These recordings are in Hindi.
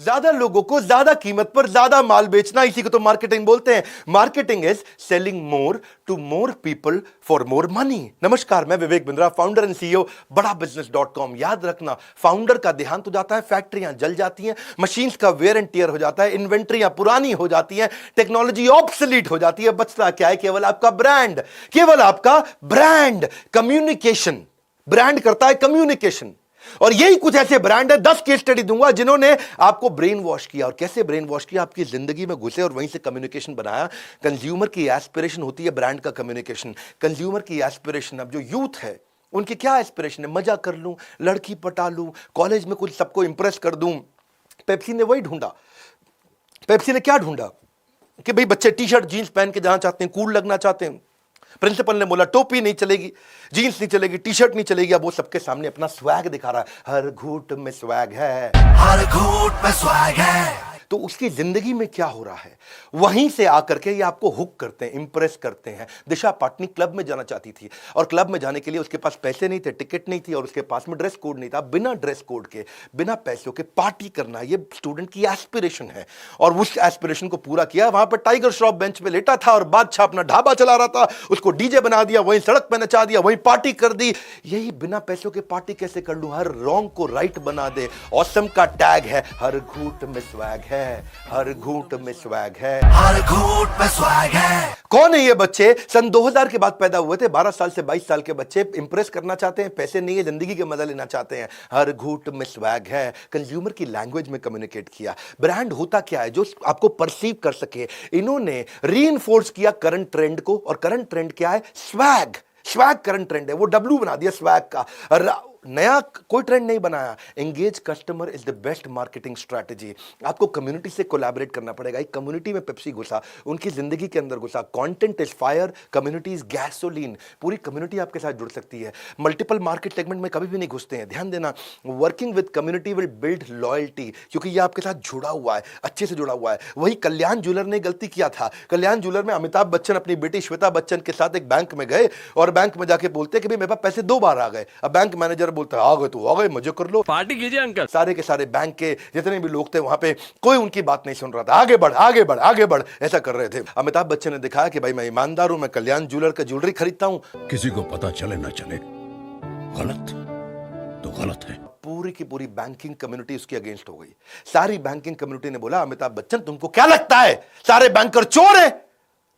ज्यादा लोगों को ज्यादा कीमत पर ज्यादा माल बेचना, इसी को तो मार्केटिंग बोलते हैं। Marketing is selling more to more people for more money. नमस्कार, मैं Vivek Bindra, founder and CEO Bada बिजनेस.com। याद रखना, फाउंडर का देहांत हो जाता है, फैक्ट्रियां जल जाती हैं, मशीन्स का वेयर एंड टियर हो जाता है, इन्वेंट्रियां पुरानी हो जाती हैं, टेक्नोलॉजी ऑब्सोलीट हो जाती है। बचता क्या है? केवल आपका ब्रांड, केवल आपका ब्रांड। कम्युनिकेशन, ब्रांड करता है कम्युनिकेशन। और यही कुछ ऐसे ब्रांड है, 10 केस स्टडी दूंगा जिन्होंने आपको ब्रेन वॉश किया। और कैसे ब्रेन वॉश किया? आपकी जिंदगी में घुसे और वहीं से कम्युनिकेशन बनाया। कंज्यूमर की एस्पिरेशन होती है ब्रांड का कम्युनिकेशन। कंज्यूमर की एस्पिरेशन, अब जो यूथ है उनकी क्या एस्पिरेशन है? मजा कर लूं, लड़की पटा लूं, कॉलेज में कुछ सबको इंप्रेस कर दूं। पेप्सी ने वही ढूंढा। पेप्सी ने क्या ढूंढा कि भाई बच्चे टी शर्ट जींस पहन के जाना चाहते हैं, कूल लगना चाहते हैं। प्रिंसिपल ने बोला टोपी नहीं चलेगी, जीन्स नहीं चलेगी, टी शर्ट नहीं चलेगी। अब वो सबके सामने अपना स्वैग दिखा रहा है। हर घूंट में स्वैग है, हर घूंट में स्वैग है। तो उसकी जिंदगी में क्या हो रहा है? वहीं से आकर के ये आपको हुक करते हैं, इंप्रेस करते हैं। दिशा पाटनी क्लब में जाना चाहती थी और क्लब में जाने के लिए उसके पास पैसे नहीं थे, टिकट नहीं थी और उसके पास में ड्रेस कोड नहीं था। बिना ड्रेस कोड के, बिना पैसों के पार्टी करना, ये स्टूडेंट की एस्पिरेशन है। और उस एस्पिरेशन को पूरा किया। वहां पर टाइगर श्रॉफ बेंच पे लेटा था और बादशाह अपना ढाबा चला रहा था। उसको डीजे बना दिया, वहीं सड़क पे नचा दिया, वहीं पार्टी कर दी। यही बिना पैसों के पार्टी कैसे कर लूं? हर रॉन्ग को राइट बना दे। ऑसम का टैग है, हर घूंट में स्वैग है, हर घूंट में स्वैग है, हर घूंट में स्वैग है। कौन है ये बच्चे? सन 2000 के बाद पैदा हुए थे। 12 साल से 22 साल के बच्चे इंप्रेस करना चाहते हैं, पैसे नहीं है, जिंदगी के मजा लेना चाहते हैं। हर घूंट में स्वैग है। कंज्यूमर की लैंग्वेज में कम्युनिकेट किया। ब्रांड होता क्या है? जो आपको परसीव कर सके। इन्होंने रीइंफोर्स किया करंट ट्रेंड को। और करंट ट्रेंड क्या है? स्वैग। स्वैग करंट ट्रेंड है, वो डब्ल्यू बना दिया स्वैग का। नया कोई ट्रेंड नहीं बनाया। Engage customer is the best marketing strategy. आपको कम्युनिटी से कोलैबोरेट करना पड़ेगा। एक कम्युनिटी में पेप्सी घुसा, उनकी जिंदगी के अंदर घुसा। Content is fire, community is gasoline. पूरी कम्युनिटी आपके साथ जुड़ सकती है। मल्टीपल मार्केट सेगमेंट में कभी भी नहीं घुसते हैं। ध्यान देना, working with community will build loyalty, क्योंकि ये आपके साथ जुड़ा हुआ है, अच्छे से जुड़ा हुआ है। वही कल्याण ज्वेलर ने गलती किया था। कल्याण ज्वेलर में अमिताभ बच्चन अपनी बेटी श्वेता बच्चन के साथ एक बैंक में गए और बैंक में जाके बोलते कि भाई मेरे पास पैसे 2 बार आ गए। अब बैंक मैनेजर बोलता है आ गए तो आ गए, मजे कर लो, पार्टी कीजिए अंकल। सारे के सारे बैंक के जितने भी लोग थे वहां पे कोई उनकी बात नहीं सुन रहा था। आगे बढ़, आगे बढ़, आगे बढ़, ऐसा कर रहे थे। अमिताभ बच्चन ने दिखाया कि भाई मैं ईमानदार हूं, मैं कल्याण ज्वेलर का ज्वेलरी खरीदता हूं। किसी को पता चले ना चले, गलत तो गलत है। पूरी की पूरी बैंकिंग कम्युनिटी उसके अगेंस्ट हो गई। सारी बैंकिंग कम्युनिटी ने बोला अमिताभ बच्चन तुमको क्या लगता है सारे बैंकर चोर है?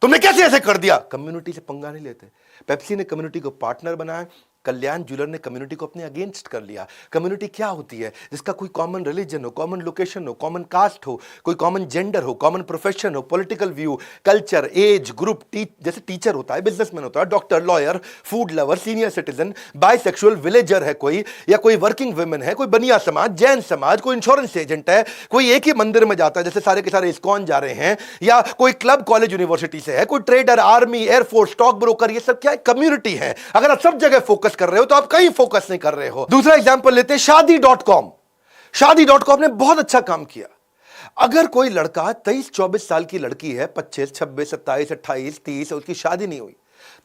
तुमने कैसे ऐसे कर दिया? कम्युनिटी से पंगा नहीं लेते। पेप्सी ने कम्युनिटी को पार्टनर बनाया, कल्याण ज्वेलर ने कम्युनिटी को अपने अगेंस्ट कर लिया। कम्युनिटी क्या होती है? जिसका कोई कॉमन रिलीजन हो, कॉमन लोकेशन हो, कॉमन कास्ट हो, कोई कॉमन जेंडर हो, कॉमन प्रोफेशन हो, political view, culture, age, group, जैसे टीचर होता है, बिजनेसमैन होता है, doctor, lawyer, food lover, senior citizen, bisexual, villager है कोई, या कोई वर्किंग वुमेन है, कोई बनिया समाज, जैन समाज, कोई इंश्योरेंस एजेंट है, कोई एक ही मंदिर में जाता है जैसे सारे के सारे इस्कॉन जा रहे हैं, या कोई क्लब, कॉलेज, यूनिवर्सिटी से है, कोई trader, army, air force, stock broker, ये सब क्या है? कम्युनिटी है। अगर आप सब जगह फोकस कर रहे हो तो आप कहीं फोकस नहीं कर रहे हो। दूसरा एग्जांपल लेते हैं शादी.com। शादी.com ने बहुत अच्छा काम किया। अगर कोई लड़का 23-24 साल की लड़की है, 25, 26, 27, 28, 30, उसकी शादी नहीं हुई,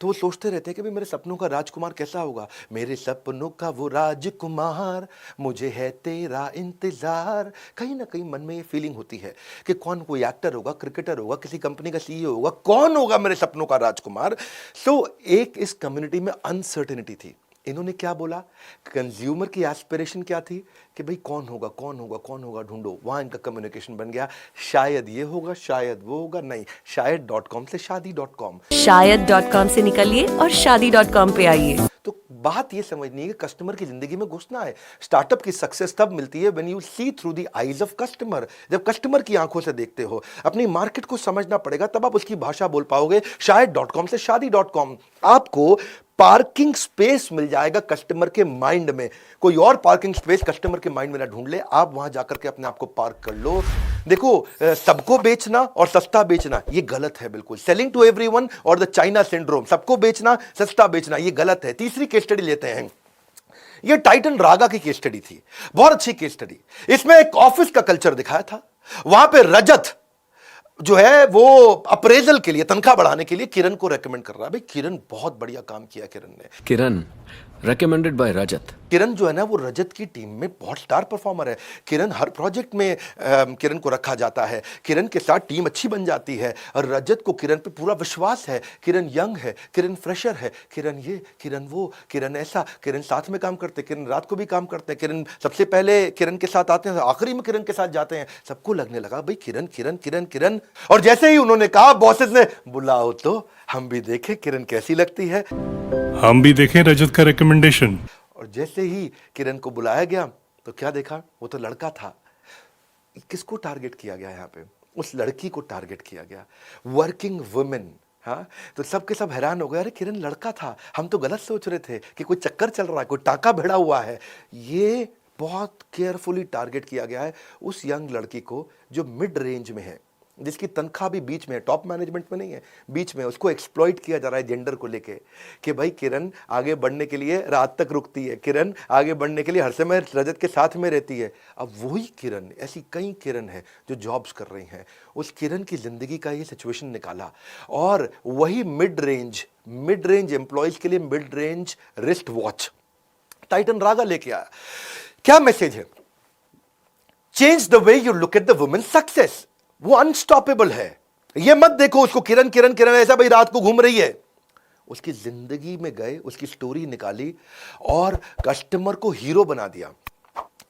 तो वो सोचते रहते हैं कि भाई मेरे सपनों का राजकुमार कैसा होगा? मेरे सपनों का वो राजकुमार, मुझे है तेरा इंतजार। कहीं ना कहीं मन में ये फीलिंग होती है कि कौन, कोई एक्टर होगा, क्रिकेटर होगा, किसी कंपनी का सीईओ होगा, कौन होगा मेरे सपनों का राजकुमार? सो एक इस कम्युनिटी में अनसर्टेनिटी थी। इन्होंने क्या बोला? कंज्यूमर की एस्पिरेशन क्या थी कि भाई कौन होगा, कौन होगा, कौन होगा, ढूंढो। वहां इनका कम्युनिकेशन बन गया, शायद ये होगा, शायद वो होगा, नहीं, शायद.com से शादी.com। शायद.com से निकलिए और शादी.com पे आइए। तो बात ये समझनी है कि कस्टमर की जिंदगी में घुसना है। स्टार्टअप की सक्सेस तब मिलती है when you see through the eyes of customer. जब कस्टमर की आंखों से देखते हो, अपनी मार्केट को समझना पड़ेगा, तब आप उसकी भाषा बोल पाओगे। शायद.com से शादी.com। आपको पार्किंग स्पेस मिल जाएगा कस्टमर के माइंड में। कोई और पार्किंग स्पेस कस्टमर के माइंड में ना ढूंढ ले, आप वहां जाकर के अपने आप को पार्क कर लो। देखो, सबको बेचना और सस्ता बेचना ये गलत है बिल्कुल। सेलिंग टू एवरीवन और द चाइना सिंड्रोम, सबको बेचना, सस्ता बेचना, ये गलत है। तीसरी केस स्टडी लेते हैं। ये टाइटन रागा की केस स्टडी थी, बहुत अच्छी केस स्टडी। इसमें एक ऑफिस का कल्चर दिखाया था। वहां पे रजत जो है वो अप्रेजल के लिए, तनख्वाह बढ़ाने के लिए किरण को रेकमेंड कर रहा है। भाई किरण बहुत बढ़िया काम किया किरण ने। किरण recommended by रजत। किरण जो है ना वो रजत की टीम में बहुत स्टार परफॉर्मर है। किरण हर प्रोजेक्ट में किरण को रखा जाता है, किरण के साथ टीम अच्छी बन जाती है और रजत को किरण पे पूरा विश्वास है। किरण यंग है, किरण फ्रेशर है, किरण ये, किरण वो, किरण ऐसा, किरण साथ में काम करते, किरण रात को भी काम करते हैं, किरण सबसे पहले किरण के साथ आते हैं, आखिरी में किरण के साथ जाते हैं। सबको लगने लगा भाई किरण किरण किरण किरण। और जैसे ही उन्होंने कहा बॉसेस ने, बुलाओ तो हम भी देखें किरण कैसी लगती है। हम भी देखें रजत का रिकमेंडेशन। और जैसे ही किरण को बुलाया गया तो क्या देखा, वो तो लड़का था। किसको टारगेट किया गया यहाँ पे? उस लड़की को टारगेट किया गया, वर्किंग वुमेन। हाँ, तो सबके सब हैरान हो गए, अरे किरण लड़का था, हम तो गलत सोच रहे थे कि कोई चक्कर चल रहा है, कोई टाका भिड़ा हुआ है। ये बहुत केयरफुली टारगेट किया गया है उस यंग लड़की को जो मिड रेंज में है, जिसकी तनख्वाह भी बीच में है, टॉप मैनेजमेंट में नहीं है, बीच में। उसको एक्सप्लॉइट किया जा रहा है जेंडर को लेके कि भाई किरण आगे बढ़ने के लिए रात तक रुकती है, किरण आगे बढ़ने के लिए हर समय रजत के साथ में रहती है। अब वही किरण, ऐसी कई किरण है जो जॉब्स कर रही हैं, उस किरण की जिंदगी का ये सिचुएशन निकाला और वही मिड रेंज एम्प्लॉयज के लिए mid range wrist watch Titan Raga लेके आया। क्या मैसेज है? Change the way you look at the women success. वो अनस्टॉपेबल है। ये मत देखो उसको किरण किरण किरण ऐसा भाई रात को घूम रही है। उसकी जिंदगी में गए, उसकी स्टोरी निकाली और कस्टमर को हीरो बना दिया।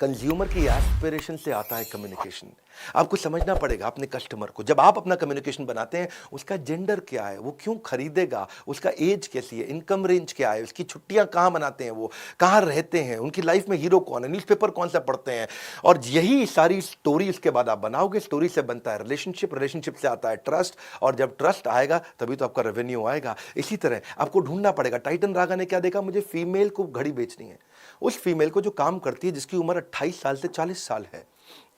कंज्यूमर की एस्पिरेशन से आता है कम्युनिकेशन। आपको समझना पड़ेगा अपने कस्टमर को। जब आप अपना कम्युनिकेशन बनाते हैं, उसका जेंडर क्या है, वो क्यों खरीदेगा, उसका एज कैसी है, इनकम रेंज क्या है, उसकी छुट्टियां कहाँ मनाते हैं, वो कहाँ रहते हैं, उनकी लाइफ में हीरो कौन है, न्यूज़पेपर कौन सा पढ़ते हैं, और यही सारी स्टोरी उसके बाद आप बनाओगे। स्टोरी से बनता है रिलेशनशिप, रिलेशनशिप से आता है ट्रस्ट, और जब ट्रस्ट आएगा तभी तो आपका रेवेन्यू आएगा। इसी तरह आपको ढूंढना पड़ेगा। टाइटन रागा ने क्या देखा, मुझे फीमेल को घड़ी बेचनी है। उस फीमेल को जो काम करती है, जिसकी उम्र 28 साल से 40 साल है,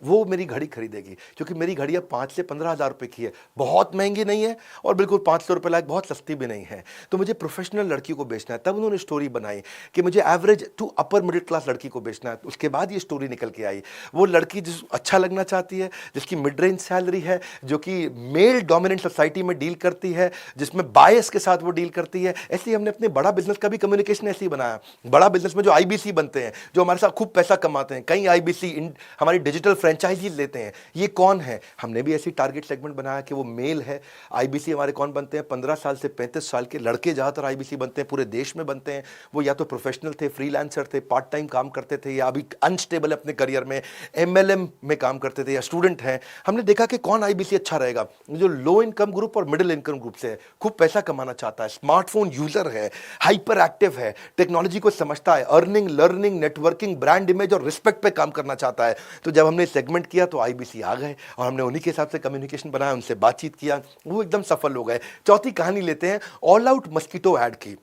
वो मेरी घड़ी खरीदेगी, क्योंकि मेरी घड़ी अब 5 से 15 हज़ार रुपये की है, बहुत महंगी नहीं है और बिल्कुल 500 रुपये लायक बहुत सस्ती भी नहीं है। तो मुझे प्रोफेशनल लड़की को बेचना है। तब उन्होंने स्टोरी बनाई कि मुझे average to upper middle class लड़की को बेचना है। उसके बाद ये स्टोरी निकल के आई, वो लड़की जिस अच्छा लगना चाहती है, जिसकी मिड रेंज सैलरी है, जो कि मेल डोमिनेंट सोसाइटी में डील करती है, जिसमें बायस के साथ वो डील करती है। ऐसे ही हमने अपने बड़ा बिजनेस का भी कम्युनिकेशन ऐसे ही बनाया। बड़ा बिजनेस में जो IBC बनते हैं, जो हमारे साथ खूब पैसा कमाते हैं, कई IBC हमारी डिजिटल फ्रेंचाइजी लेते हैं, ये कौन है? हमने भी ऐसी टारगेट सेगमेंट बनाया कि वो मेल है। IBC हमारे कौन बनते हैं? 15 साल से 35 साल के लड़के ज़्यादातर IBC बनते हैं, पूरे देश में बनते हैं। वो या तो प्रोफेशनल थे, फ्रीलांसर थे, पार्ट टाइम काम करते थे, या अभी अनस्टेबल अपने करियर में MLM में काम करते थे, या स्टूडेंट हैं। हमने देखा कि कौन IBC अच्छा रहेगा, जो लो इनकम ग्रुप और मिडिल इनकम ग्रुप से है, खूब पैसा कमाना चाहता है, स्मार्टफोन यूजर है, हाइपर एक्टिव है, टेक्नोलॉजी को समझता है, earning, learning, networking, brand image और रिस्पेक्ट पे काम करना चाहता है। तो जब हमने सेगमेंट किया तो IBC आ गए और हमने उन्हीं के हिसाब से कम्युनिकेशन बनाया, उनसे बातचीत किया, वो एकदम सफल हो गए। चौथी कहानी लेते हैं ऑल आउट मस्कीटो ऐड की।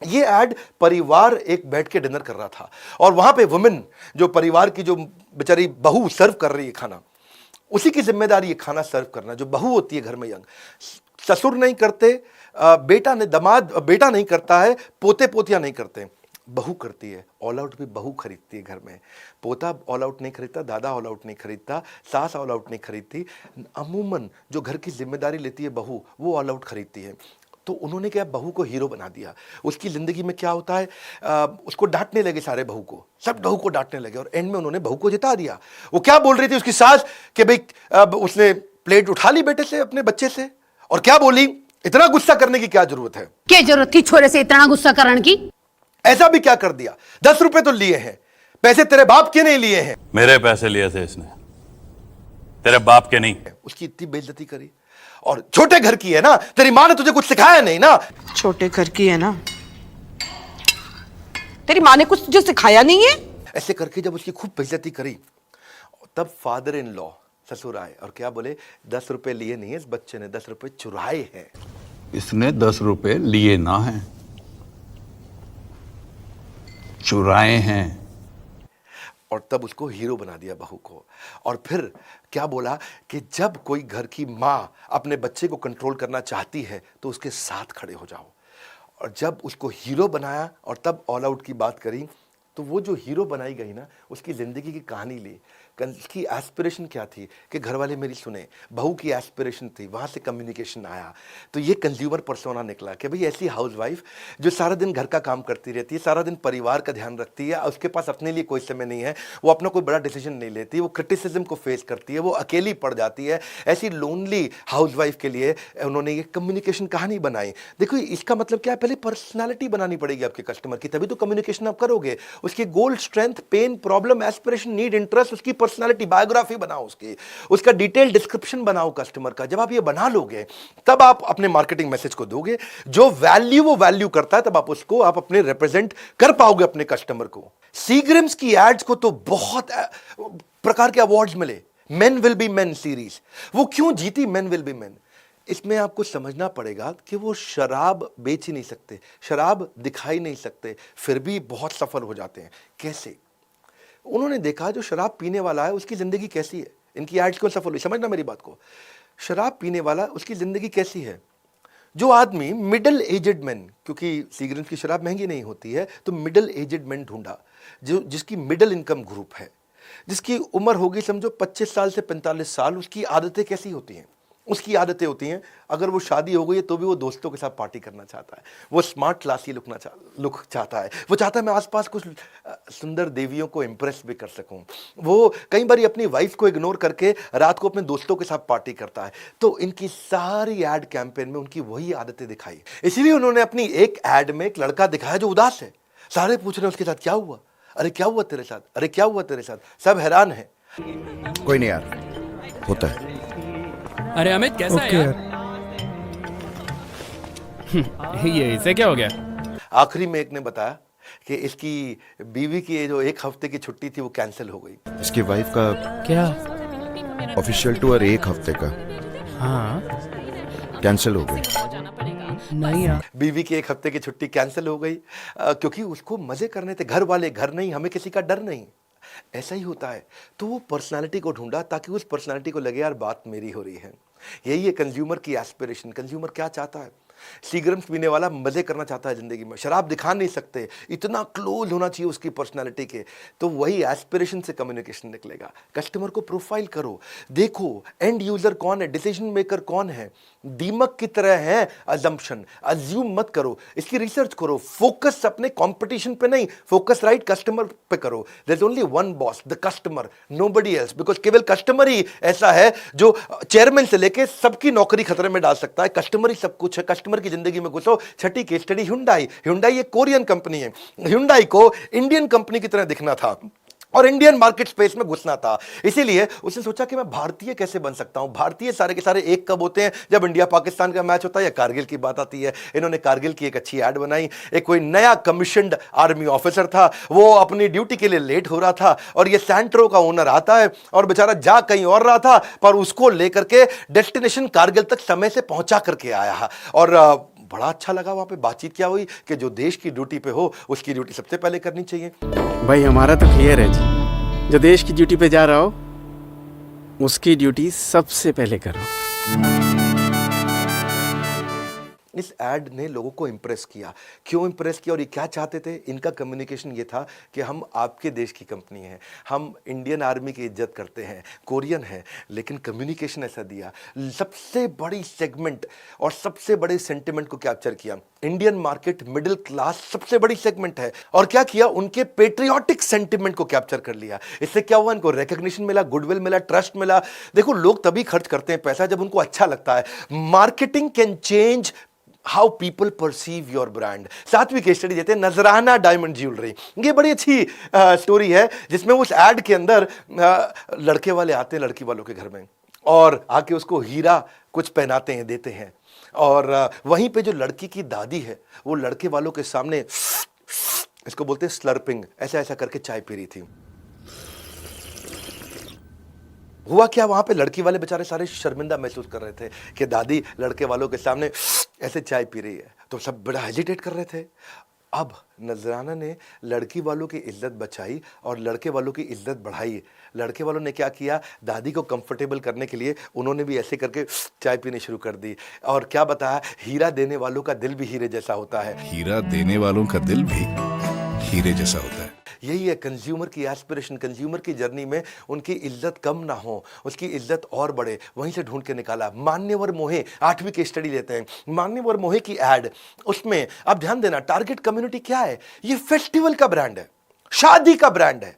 ये ऐड परिवार एक बैठ के डिनर कर रहा था और वहां पे वुमेन, जो परिवार की जो बेचारी बहू सर्व कर रही है खाना, उसी की जिम्मेदारी है खाना सर्व करना। जो बहू होती है घर में यंग, ससुर नहीं करते, बेटा ने दामाद बेटा नहीं करता है, पोते पोतियां नहीं करते, बहू करती है। ऑल आउट भी बहू खरीदती है घर में। पोता ऑल आउट नहीं खरीदता, दादा ऑल आउट नहीं खरीदता, सास ऑल आउट नहीं खरीदती। अमूमन जो घर की जिम्मेदारी लेती है बहू, वो ऑल आउट खरीदती है। तो उन्होंने क्या, बहू को हीरो बना दिया। उसकी जिंदगी में क्या होता है, उसको डांटने लगे सारे बहू को, सब बहू को डांटने लगे और एंड में उन्होंने बहू को जिता दिया। वो क्या बोल रही थी उसकी सास कि भाई उसने प्लेट उठा ली बेटे से, अपने बच्चे से, और क्या बोली, इतना गुस्सा करने की क्या जरूरत है, क्या जरूरत थी छोरे से इतना गुस्सा करने की? ऐसा भी क्या कर दिया, 10 रुपए तो लिए हैं, पैसे तेरे बाप के नहीं लिए हैं। मेरे पैसे लिए थे इसने, तेरे बाप के नहीं। उसकी इतनी बेइज्जती करी। और छोटे घर की है ना, तेरी माँ ने तुझे कुछ सिखाया नहीं ना। छोटे घर की है ना, तेरी माँ ने कुछ तुझे सिखाया नहीं है। ऐसे करके जब उसकी खूब बेइज्जती करी, तब फादर इन लॉ ससुर आए और क्या बोले, 10 रुपए लिए नहीं है इस बच्चे ने, 10 रुपए चुराए हैं। इसने 10 रुपए लिए ना हैं, चुराए हैं। और तब उसको हीरो बना दिया बहू को। और फिर क्या बोला कि जब कोई घर की माँ अपने बच्चे को कंट्रोल करना चाहती है तो उसके साथ खड़े हो जाओ। और जब उसको हीरो बनाया और तब ऑल आउट की बात करी, तो वो जो हीरो बनाई गई ना, उसकी ज़िंदगी की कहानी ली। की एस्पिरेशन क्या थी कि घर वाले मेरी सुने, बहू की एस्पिरेशन थी, वहाँ से कम्युनिकेशन आया। तो ये कंज्यूमर पर्सोना निकला कि भाई ऐसी हाउसवाइफ जो सारा दिन घर का काम करती रहती है, सारा दिन परिवार का ध्यान रखती है, उसके पास अपने लिए कोई समय नहीं है, वो अपना कोई बड़ा डिसीजन नहीं लेती, वो क्रिटिसिज्म को फेस करती है, वो अकेली पड़ जाती है। ऐसी लोनली हाउसवाइफ के लिए उन्होंने ये कम्युनिकेशन कहानी बनाई। देखो इसका मतलब क्या है, पहले पर्सनालिटी बनानी पड़ेगी आपके कस्टमर की, तभी तो कम्युनिकेशन आप करोगे। उसके goal, strength, pain, problem, aspiration, need, interest, उसकी पर्सनालिटी, बायोग्राफी बनाओ उसकी, उसका डिटेल डिस्क्रिप्शन बनाओ कस्टमर का। जब आप ये बना लोगे तब आप अपने मार्केटिंग मैसेज को दोगे। जो वैल्यू वो वैल्यू करता है, तब आप उसको आप अपने रिप्रेजेंट कर पाओगे अपने कस्टमर को। सीग्रिम्स की एड्स को तो बहुत प्रकार के अवार्ड्स मिले। Men will be main series, वो क्यों जीती मेन विल बी मेन? इसमें आपको समझना पड़ेगा कि वो शराब बेच ही नहीं सकते, शराब दिखाई नहीं सकते, फिर भी बहुत सफल हो जाते हैं। कैसे? उन्होंने देखा जो शराब पीने वाला है उसकी जिंदगी कैसी है। इनकी एड्स क्यों सफल हुई, समझना मेरी बात को। शराब पीने वाला उसकी जिंदगी कैसी है। जो आदमी मिडिल एजेड मैन, क्योंकि सीग्रिम्स की शराब महंगी नहीं होती है, तो मिडिल एजेड मैन ढूंढा जो जिसकी मिडिल इनकम ग्रुप है, जिसकी उम्र होगी समझो 25 साल से 45 साल। उसकी आदतें कैसी होती हैं? उसकी आदतें होती हैं, अगर वो शादी हो गई है तो भी वो दोस्तों के साथ पार्टी करना चाहता है, वो स्मार्ट क्लासी लुक चाहता है, वो चाहता है मैं आसपास कुछ सुंदर देवियों को इम्प्रेस भी कर सकूं। वो कई बार अपनी वाइफ को इग्नोर करके रात को अपने दोस्तों के साथ पार्टी करता है। तो इनकी सारी एड कैंपेन में उनकी वही आदतें दिखाई। इसीलिए उन्होंने अपनी एक एड में एक लड़का दिखाया जो उदास है। सारे पूछ रहे हैं उसके साथ क्या हुआ, अरे क्या हुआ तेरे साथ, अरे क्या हुआ तेरे साथ, सब हैरान है। कोई नहीं यार, होता है। अरे अमित कैसा है यार? ये इसे क्या हो गया? आखिरी में एक ने बताया कि इसकी बीवी की जो 1 हफ्ते की छुट्टी थी वो कैंसिल हो गई। इसकी वाइफ का क्या? ऑफिशियल टूर 1 हफ्ते का हाँ कैंसिल हो गई। नहीं यार, बीवी की 1 हफ्ते की छुट्टी कैंसिल हो गई क्योंकि उसको मजे करने थे, घर वाले, घर नहीं, हमें किसी का डर नहीं। ऐसा ही होता है। तो वो पर्सनालिटी को ढूंढा ताकि उस पर्सनालिटी को लगे यार बात मेरी हो रही है। यही है कंज्यूमर की एस्पिरेशन। कंज्यूमर क्या चाहता है? सीग्रिम्स पीने वाला मजे करना चाहता है जिंदगी में, शराब दिखा नहीं सकते, इतना क्लोज होना चाहिए उसकी पर्सनालिटी के। तो वही एस्पिरेशन से कम्युनिकेशन निकलेगा। कस्टमर को प्रोफाइल करो, देखो एंड यूजर कौन है, डिसीजन मेकर कौन है। दीमक की तरह है अजम्पशन, अज्यूम मत करो, इसकी रिसर्च करो। फोकस अपने कंपटीशन पे नहीं, फोकस राइट कस्टमर पे करो। There is only one boss, the customer, nobody else. Because केवल कस्टमर ही ऐसा है जो चेयरमैन से लेके सबकी नौकरी खतरे में डाल सकता है। कस्टमर ही सब कुछ है। कस्टमर की जिंदगी में घुसो। छठी केस स्टडी Hyundai। Hyundai एक कोरियन कंपनी है। Hyundai को इंडियन कंपनी की तरह दिखना था और इंडियन मार्केट स्पेस में घुसना था। इसीलिए उसने सोचा कि मैं भारतीय कैसे बन सकता हूं। भारतीय सारे के सारे एक कब होते हैं? जब इंडिया पाकिस्तान का मैच होता है या कारगिल की बात आती है। इन्होंने कारगिल की एक अच्छी ऐड बनाई। एक कोई नया कमीशन्ड आर्मी ऑफिसर था, वो अपनी ड्यूटी के लिए लेट हो रहा था और ये सैंट्रो का ओनर आता है और बेचारा जा कहीं और रहा था, पर उसको लेकर के डेस्टिनेशन कारगिल तक समय से पहुंचा करके आया। और बड़ा अच्छा लगा। वहां पे बातचीत क्या हुई कि जो देश की ड्यूटी पे हो उसकी ड्यूटी सबसे पहले करनी चाहिए। भाई हमारा तो क्लियर है जी, जो देश की ड्यूटी पे जा रहा हो उसकी ड्यूटी सबसे पहले करो। इस ऐड ने लोगों को इंप्रेस किया। क्यों इंप्रेस किया और ये क्या चाहते थे? इनका कम्युनिकेशन ये था कि हम आपके देश की कंपनी है, हम इंडियन आर्मी की इज्जत करते हैं, कोरियन है, लेकिन कम्युनिकेशन ऐसा दिया। सबसे बड़ी सेगमेंट और सबसे बड़े सेंटिमेंट को कैप्चर किया। इंडियन मार्केट मिडिल क्लास सबसे बड़ी सेगमेंट है और क्या किया? उनके पेट्रियोटिक सेंटिमेंट को कैप्चर कर लिया। इससे क्या हुआ? इनको रिकग्निशन मिला, गुडविल मिला, ट्रस्ट मिला। देखो लोग तभी खर्च करते हैं पैसा जब उनको अच्छा लगता है। Marketing can change how people perceive your brand. 7वीं केस स्टडी देते हैं नजराना डायमंड ज्वेलरी। ये बड़ी अच्छी स्टोरी है जिसमें उस एड के अंदर लड़के वाले आते हैं लड़की वालों के घर में और आके उसको हीरा कुछ पहनाते हैं, देते हैं। और वहीं पे जो लड़की की दादी है वो लड़के वालों के सामने, इसको बोलते हैं स्लर्पिंग, ऐसा ऐसा करके चाय पी रही थी। हुआ क्या? वहां पे लड़की वाले बेचारे सारे शर्मिंदा महसूस कर रहे थे कि दादी लड़के वालों के सामने ऐसे चाय पी रही है, तो सब बड़ा हेजिटेट कर रहे थे। अब नजराना ने लड़की वालों की इज्जत बचाई और लड़के वालों की इज्जत बढ़ाई। लड़के वालों ने क्या किया? दादी को कंफर्टेबल करने के लिए उन्होंने भी ऐसे करके चाय पीनी शुरू कर दी। और क्या बताया? हीरा देने वालों का दिल भी हीरे जैसा होता है। हीरा देने वालों का दिल भी हीरे जैसा होता है। यही है कंज्यूमर की एस्पिरेशन, कंज्यूमर की जर्नी में उनकी इज्जत कम ना हो, उसकी इज्जत और बढ़े, वहीं से ढूंढ के निकाला। मान्यवर मोहे 8वीं की स्टडी लेते हैं, मान्यवर मोहे की एड, उसमें आप ध्यान देना टारगेट कम्युनिटी क्या है, ये फेस्टिवल का ब्रांड है, शादी का ब्रांड है।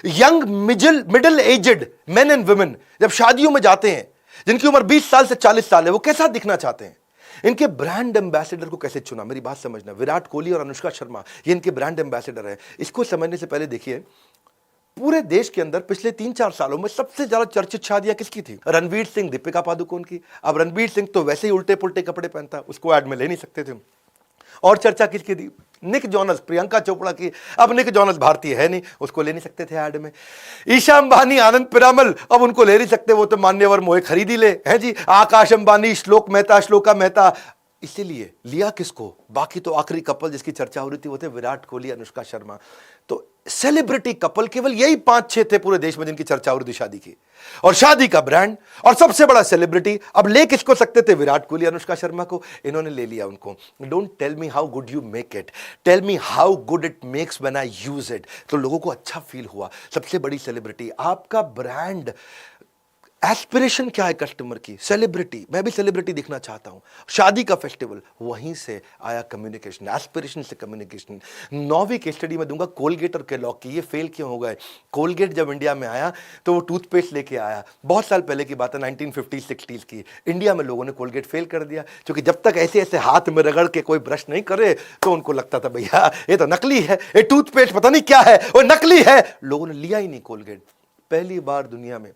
Young middle aged men and women जब शादियों में जाते हैं, जिनकी उम्र 20 साल से 40 साल है, वो कैसा दिखना चाहते हैं, इनके ब्रांड एम्बेसडर को कैसे चुना। मेरी बात समझना, विराट कोहली और अनुष्का शर्मा ये इनके ब्रांड एम्बेसडर है। इसको समझने से पहले देखिए, पूरे देश के अंदर पिछले 3-4 सालों में सबसे ज्यादा चर्चित शादियां किसकी थी? रणवीर सिंह, दीपिका पादुकोण की। अब रणवीर सिंह तो वैसे ही उल्टे पुल्टे कपड़े पहनता, उसको ऐड में ले नहीं सकते थे। और चर्चा किसकी थी? निक जॉनस, प्रियंका चोपड़ा की। अब निक जॉनस भारतीय है नहीं, उसको ले नहीं सकते थे ऐड में। ईशा अंबानी, आनंद पिरामल, अब उनको ले नहीं सकते, वो तो मान्यवर मोहे खरीद ही ले हैं जी। आकाश अंबानी, श्लोका मेहता, इसीलिए लिया किसको? बाकी तो आखिरी कपल जिसकी चर्चा हो रही थी वो थे विराट कोहली, अनुष्का शर्मा। तो सेलिब्रिटी कपल केवल यही 5-6 थे पूरे देश में जिनकी चर्चा हो रही थी शादी की। और शादी का ब्रांड और सबसे बड़ा सेलिब्रिटी, अब ले किसको सकते थे? विराट कोहली, अनुष्का शर्मा को। इन्होंने ले लिया उनको। Don't tell me how good you make it, tell me how good it makes when I use it. तो लोगों को अच्छा फील हुआ। सबसे बड़ी सेलिब्रिटी, आपका ब्रांड एस्पिरेशन क्या है कस्टमर की? सेलिब्रिटी, मैं भी सेलिब्रिटी दिखना चाहता हूं। शादी का फेस्टिवल, वहीं से आया कम्युनिकेशन, एस्पिरेशन से कम्युनिकेशन। 9वीं केस स्टडी में दूंगा कोलगेट और केलॉग की। ये फेल क्यों हो गए? कोलगेट जब इंडिया में आया तो वो टूथपेस्ट लेके आया, बहुत साल पहले की बात है, 1950-60s की। इंडिया में लोगों ने कोलगेट फेल कर दिया, क्योंकि जब तक ऐसे ऐसे हाथ में रगड़ के कोई ब्रश नहीं करे तो उनको लगता था भैया ये तो नकली है, ये टूथपेस्ट पता नहीं क्या है, वो नकली है। लोगों ने लिया ही नहीं कोलगेट। पहली बार दुनिया में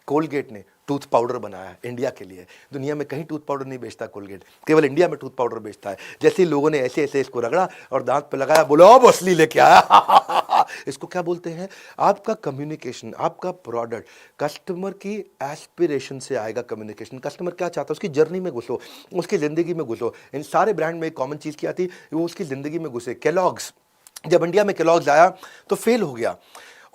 कोलगेट ने टूथ पाउडर बनाया इंडिया के लिए। दुनिया में कहीं टूथ पाउडर नहीं बेचता कोलगेट, केवल इंडिया में टूथ पाउडर बेचता है। जैसे ही लोगों ने ऐसे ऐसे इसको रगड़ा और दांत पे लगाया, बोलो अब असली लेके आया। इसको क्या बोलते हैं? आपका कम्युनिकेशन, आपका प्रोडक्ट कस्टमर की एस्पिरेशन से आएगा। कम्युनिकेशन, कस्टमर क्या चाहता है उसकी जर्नी में घुसो, उसकी जिंदगी में घुसो। इन सारे ब्रांड में एक कॉमन चीज क्या थी? वो उसकी जिंदगी में घुसे। केलॉग्स, जब इंडिया में केलॉग्स आया तो फेल हो गया,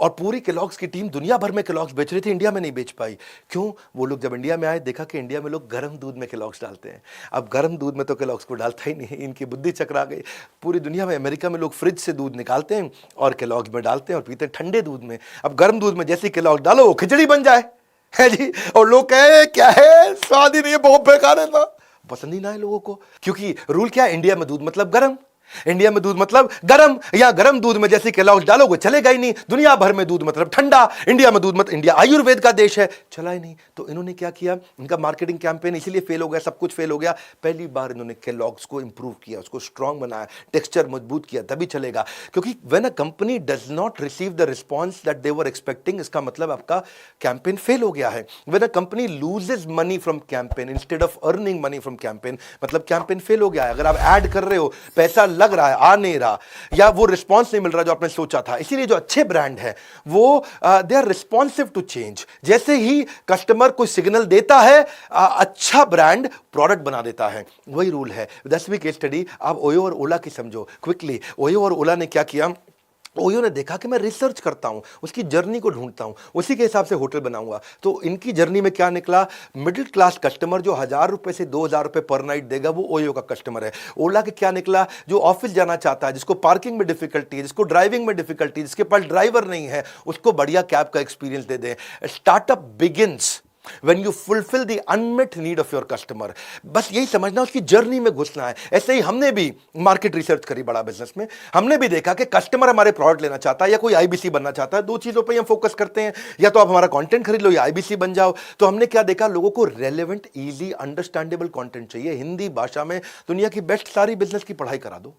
और पूरी केलॉग्स की टीम दुनिया भर में केलॉग्स बेच रही थी, इंडिया में नहीं बेच पाई। क्यों? वो लोग जब इंडिया में आए, देखा कि इंडिया में लोग गर्म दूध में केलॉग्स डालते हैं। अब गर्म दूध में तो केलॉग्स को डालता ही नहीं, इनकी बुद्धि चकरा गई। पूरी दुनिया में, अमेरिका में लोग फ्रिज से दूध निकालते हैं और केलॉग्स में डालते हैं और पीते हैं ठंडे दूध में। अब गर्म दूध में जैसे केलॉग्स डालो वो खिचड़ी बन जाए, है जी। और लोग कहे क्या है, स्वाद ही नहीं है, बहुत बेकार है ना, पसंद ही ना है लोगों को। क्योंकि रूल क्या है? इंडिया में दूध मतलब गर्म, इंडिया में दूध मतलब गरम, या गरम दूध में जैसे केलॉग्स डालोगे चलेगा ही नहीं। दुनिया भर में दूध मतलब ठंडा, इंडिया में दूध मतलब, इंडिया आयुर्वेद का देश है, चला ही नहीं। तो इन्होंने क्या किया? इनका मार्केटिंग कैंपेन इसीलिए फेल हो गया, सब कुछ फेल हो गया। पहली बार इन्होंने केलॉग्स को इंप्रूव किया, उसको स्ट्रांग बनाया, टेक्सचर मजबूत किया, तभी चलेगा। क्योंकि when a company does not receive the response that they were expecting, इसका मतलब आपका कैंपेन फेल हो गया है। When a company loses money from campaign instead of earning money from campaign, मतलब कैंपेन फेल हो गया है। अगर आप ऐड कर रहे हो, पैसा लग रहा है, आ नहीं रहा, या वो रिस्पॉन्स नहीं मिल रहा जो आपने सोचा था। इसीलिए जो अच्छे ब्रांड है वो they are responsive to change. जैसे ही कस्टमर कोई सिग्नल देता है, अच्छा ब्रांड प्रोडक्ट बना देता है। वही रूल है। 10वीं केस स्टडी आप ओयो और ओला की समझो क्विकली। ओयो और ओला ने क्या किया? ओयो ने देखा कि मैं रिसर्च करता हूं, उसकी जर्नी को ढूंढता हूं, उसी के हिसाब से होटल बनाऊंगा। तो इनकी जर्नी में क्या निकला? मिडिल क्लास कस्टमर जो 1000 रुपए से 2000 रुपए पर नाइट देगा, वो ओयो का कस्टमर है। ओला के क्या निकला? जो ऑफिस जाना चाहता है, जिसको पार्किंग में डिफिकल्टी है, जिसको ड्राइविंग में डिफिकल्टी है, जिसके पास ड्राइवर नहीं है, उसको बढ़िया कैब का एक्सपीरियंस दे दें। Startup begins when you fulfill the unmet need of your customer। बस यही समझना, उसकी जर्नी में घुसना है। ऐसे ही हमने भी मार्केट रिसर्च करी बड़ा बिजनेस में, हमने भी देखा कि कस्टमर हमारे प्रोडक्ट लेना चाहता है या कोई आईबीसी बनना चाहता है। दो चीजों पे हम फोकस करते हैं, या तो आप हमारा कंटेंट खरीद लो या आईबीसी बन जाओ। तो हमने क्या देखा? लोगों को रेलेवेंट, इजी, अंडरस्टैंडेबल कंटेंट चाहिए। हिंदी भाषा में दुनिया की बेस्ट सारी बिजनेस की पढ़ाई करा दो,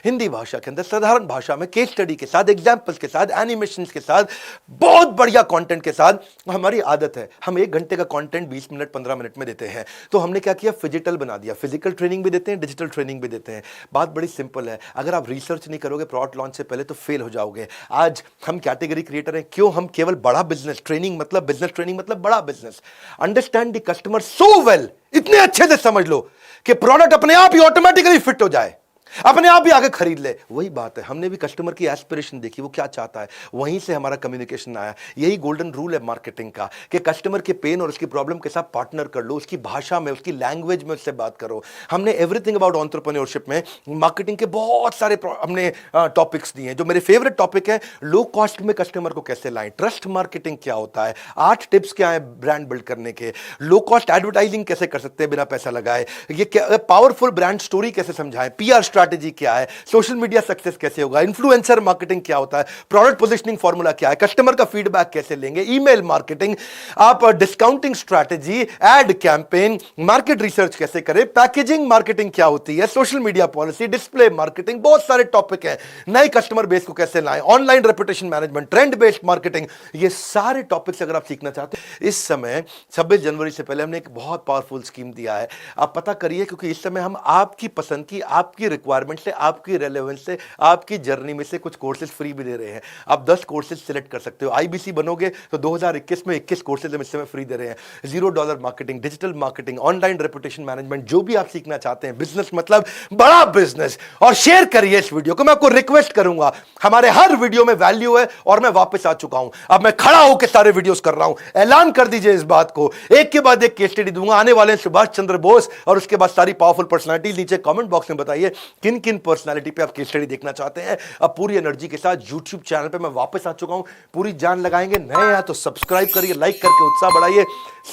हिंदी भाषा के अंदर साधारण भाषा में, केस स्टडी के साथ, एग्जाम्पल्स के साथ, एनिमेशंस के साथ, बहुत बढ़िया कंटेंट के साथ। हमारी आदत है हम 1 घंटे का कंटेंट 20 मिनट 15 मिनट में देते हैं। तो हमने क्या किया? फिजिटल बना दिया। फिजिकल ट्रेनिंग भी देते हैं, डिजिटल ट्रेनिंग भी देते हैं। बात बड़ी सिंपल है, अगर आप रिसर्च नहीं करोगे प्रोडक्ट लॉन्च से पहले तो फेल हो जाओगे। आज हम कैटेगरी क्रिएटर हैं, क्यों? हम केवल बड़ा बिजनेस ट्रेनिंग मतलब बड़ा business. Understand the customer so well, इतने अच्छे से समझ लो कि प्रोडक्ट अपने आप ही ऑटोमेटिकली फिट हो जाए। अपने आप भी आके खरीद ले। वही बात है, हमने भी कस्टमर की एस्पिरेशन देखी, वो क्या चाहता है, वहीं से हमारा कम्युनिकेशन आया। यही गोल्डन रूल है मार्केटिंग का कि कस्टमर के पेन और उसकी प्रॉब्लम के साथ पार्टनर कर लो, उसकी भाषा में, उसकी लैंग्वेज में उससे बात करो। हमने एवरीथिंग अबाउट एंटरप्रेन्योरशिप में मार्केटिंग के बहुत सारे हमने टॉपिक्स दिए हैं। जो मेरे फेवरेट टॉपिक है, लो कॉस्ट में कस्टमर को कैसे लाएं, ट्रस्ट मार्केटिंग क्या होता है, 8 टिप्स क्या है ब्रांड बिल्ड करने के, लो कॉस्ट एडवर्टाइजिंग कैसे कर सकते हैं बिना पैसा लगाए, ये क्या पावरफुल ब्रांड स्टोरी कैसे समझाएं, पीआर स्ट्रैटेजी क्या है, सोशल मीडिया सक्सेस कैसे होगा, इन्फ्लुएंसर मार्केटिंग क्या होता है, प्रोडक्ट पोजीशनिंग फॉर्मूला क्या है, कस्टमर का फीडबैक कैसे लेंगे, ईमेल मार्केटिंग, आप discounting strategy, ad campaign, market research कैसे करें, पैकेजिंग मार्केटिंग क्या होती है, social media policy, display marketing, बहुत सारे टॉपिक हैं। नए कस्टमर बेस को कैसे लाएं, online reputation management, trend based marketing, ये सारे टॉपिक्स अगर आप सीखना चाहते हैं, इस समय 26 जनवरी से पहले हमने एक बहुत पावरफुल स्कीम दिया है। आप पता करिए, क्योंकि इस समय हम आपकी पसंद की, आपकी रिक्वायरमेंट से, आपकी रेलेवेंस से, आपकी जर्नी में से कुछ कोर्सेज फ्री भी दे रहे हैं। आप 10 कोर्सेज सिलेक्ट कर सकते हो। आईबीसी बनोगे तो 2021 में 21 कोर्सेज हम इस समय फ्री दे रहे हैं। $0 marketing, digital marketing, online reputation management, जो भी आप सीखना चाहते हैं, बिजनेस मतलब बड़ा बिजनेस। और शेयर करिए इस वीडियो को। मैं आपको रिक्वेस्ट करूंगा, हमारे हर वीडियो में वैल्यू है और मैं वापस आ चुका हूं। अब मैं खड़ा होकर सारे वीडियोस कर रहा हूं। ऐलान कर दीजिए इस बात को, एक के बाद एक केस स्टडी दूंगा। आने वाले सुभाष चंद्र बोस और उसके बाद सारी पावरफुल पर्सनालिटीज। नीचे कमेंट बॉक्स में बताइए किन किन पर्सनालिटी पे आप केस स्टडी देखना चाहते हैं। अब पूरी एनर्जी के साथ YouTube चैनल पे मैं वापस आ चुका हूं, पूरी जान लगाएंगे। नए हैं तो सब्सक्राइब करिए, लाइक करके उत्साह बढ़ाइए।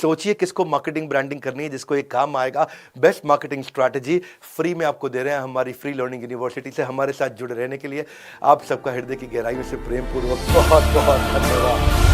सोचिए किसको मार्केटिंग ब्रांडिंग करनी है, जिसको एक काम आएगा। बेस्ट मार्केटिंग स्ट्रैटेजी फ्री में आपको दे रहे हैं हमारी फ्री लर्निंग यूनिवर्सिटी से। हमारे साथ जुड़े रहने के लिए आप सबका हृदय की गहराइयों से प्रेम पूर्वक बहुत बहुत धन्यवाद।